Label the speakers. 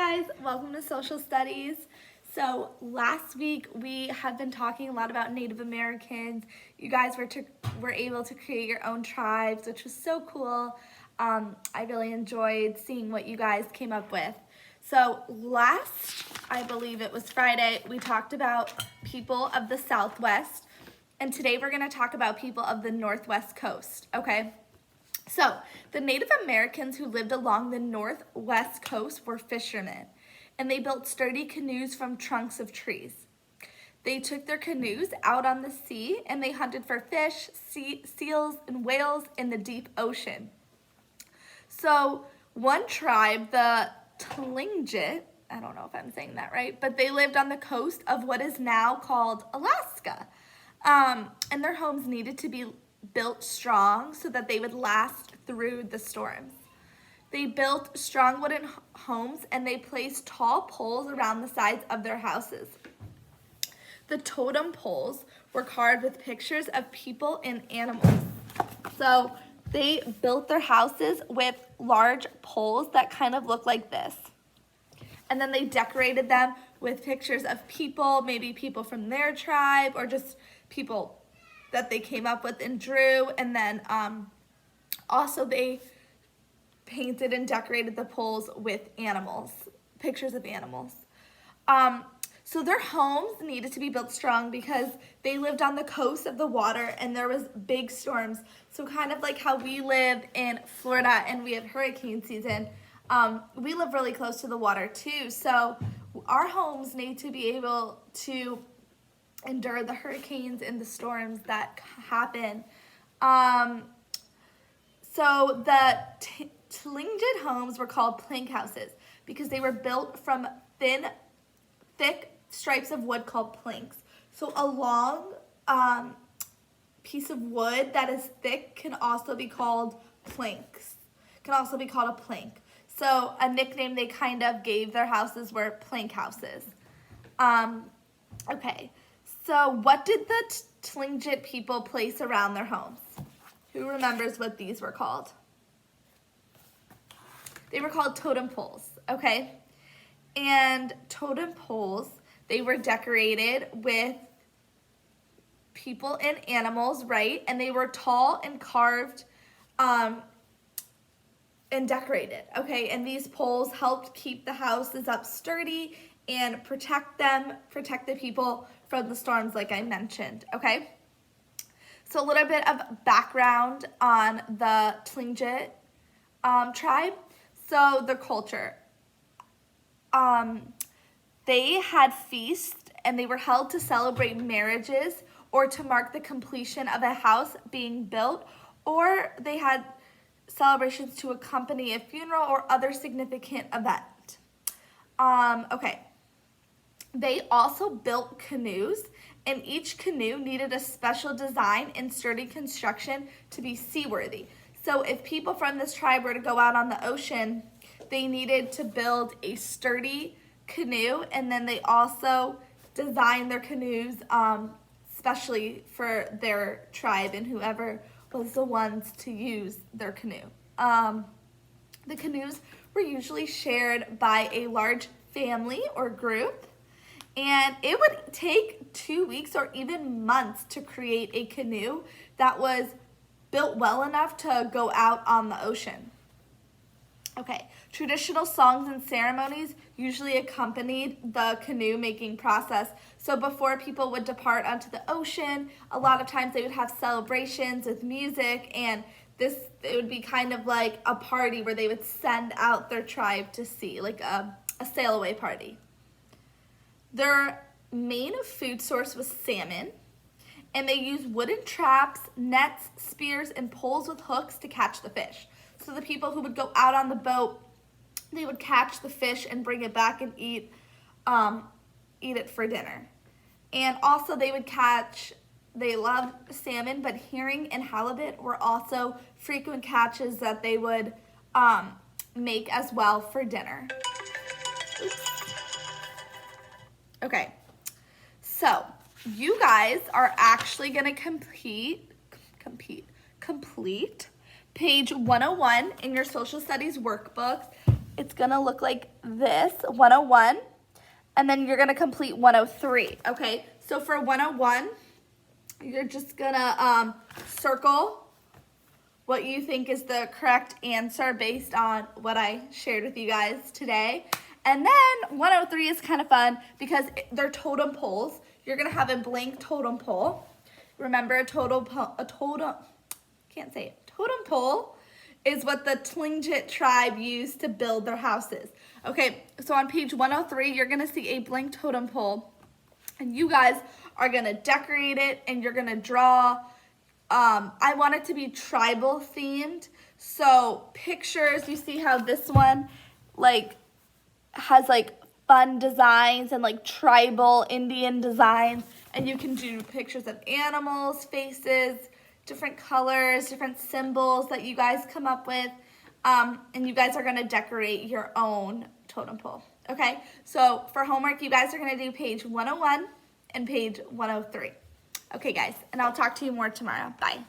Speaker 1: guys, welcome to Social Studies. So last week we have been talking a lot about Native Americans. You guys were able to create your own tribes, which was so cool. I really enjoyed seeing what you guys came up with. So last, I believe it was Friday, we talked about people of the Southwest, and today we're going to talk about people of the Northwest coast, okay? So, the Native Americans who lived along the northwest coast were fishermen, and they built sturdy canoes from trunks of trees. They took their canoes out on the sea, and they hunted for fish, seals, and whales in the deep ocean. So, one tribe, the Tlingit, I don't know if I'm saying that right, but they lived on the coast of what is now called Alaska. And their homes needed to be built strong so that they would last through the storms. They built strong wooden homes and they placed tall poles around the sides of their houses. The totem poles were carved with pictures of people and animals. So they built their houses with large poles that kind of look like this. And then they decorated them with pictures of people, maybe people from their tribe or just people that they came up with and drew, and then also they painted and decorated the poles with animals, pictures of animals. So their homes needed to be built strong because they lived on the coast of the water and there was big storms. So kind of like how we live in Florida and we have hurricane season, we live really close to the water too. So our homes need to be able to endure the hurricanes and the storms that happen. So the Tlingit homes were called plank houses because they were built from thick stripes of wood called planks. So a long piece of wood that is thick can also be called planks, can also be called a plank. So a nickname they kind of gave their houses were plank houses. Okay. So what did the Tlingit people place around their homes? Who remembers what these were called? They were called totem poles, okay? And totem poles, they were decorated with people and animals, right? And they were tall and carved and decorated, okay? And these poles helped keep the houses up sturdy and protect the people from the storms like I mentioned, okay? So a little bit of background on the Tlingit tribe. So their culture. They had feasts and they were held to celebrate marriages or to mark the completion of a house being built, or they had celebrations to accompany a funeral or other significant event. Okay. They also built canoes, and each canoe needed a special design and sturdy construction to be seaworthy. So if people from this tribe were to go out on the ocean, they needed to build a sturdy canoe, and then they also designed their canoes especially for their tribe and whoever was the ones to use their canoe. The canoes were usually shared by a large family or group, and it would take 2 weeks or even months to create a canoe that was built well enough to go out on the ocean. Okay, traditional songs and ceremonies usually accompanied the canoe making process. So before people would depart onto the ocean, a lot of times they would have celebrations with music, and it would be kind of like a party where they would send out their tribe to sea, like a sail away party. Their main food source was salmon, and they used wooden traps, nets, spears, and poles with hooks to catch the fish. So the people who would go out on the boat, they would catch the fish and bring it back and eat it for dinner. And also they loved salmon, but herring and halibut were also frequent catches that they would make as well for dinner. Oops. Okay, so you guys are actually going to complete page 101 in your social studies workbook. It's going to look like this, 101, and then you're gonna complete 103, okay? So for 101, you're just gonna circle what you think is the correct answer based on what I shared with you guys today. And then 103 is kind of fun because they're totem poles. You're gonna have a blank totem pole. Remember, a totem pole is what the Tlingit tribe used to build their houses. Okay, so on page 103, you're gonna see a blank totem pole, and you guys are gonna decorate it, and you're gonna draw. I want it to be tribal themed, so pictures. You see how this one like has like fun designs and like tribal Indian designs, and you can do pictures of animals, faces, different colors, different symbols that you guys come up with, and you guys are gonna decorate your own totem pole. Okay, so for homework, you guys are gonna do page 101 and page 103. Okay guys, and I'll talk to you more tomorrow. Bye.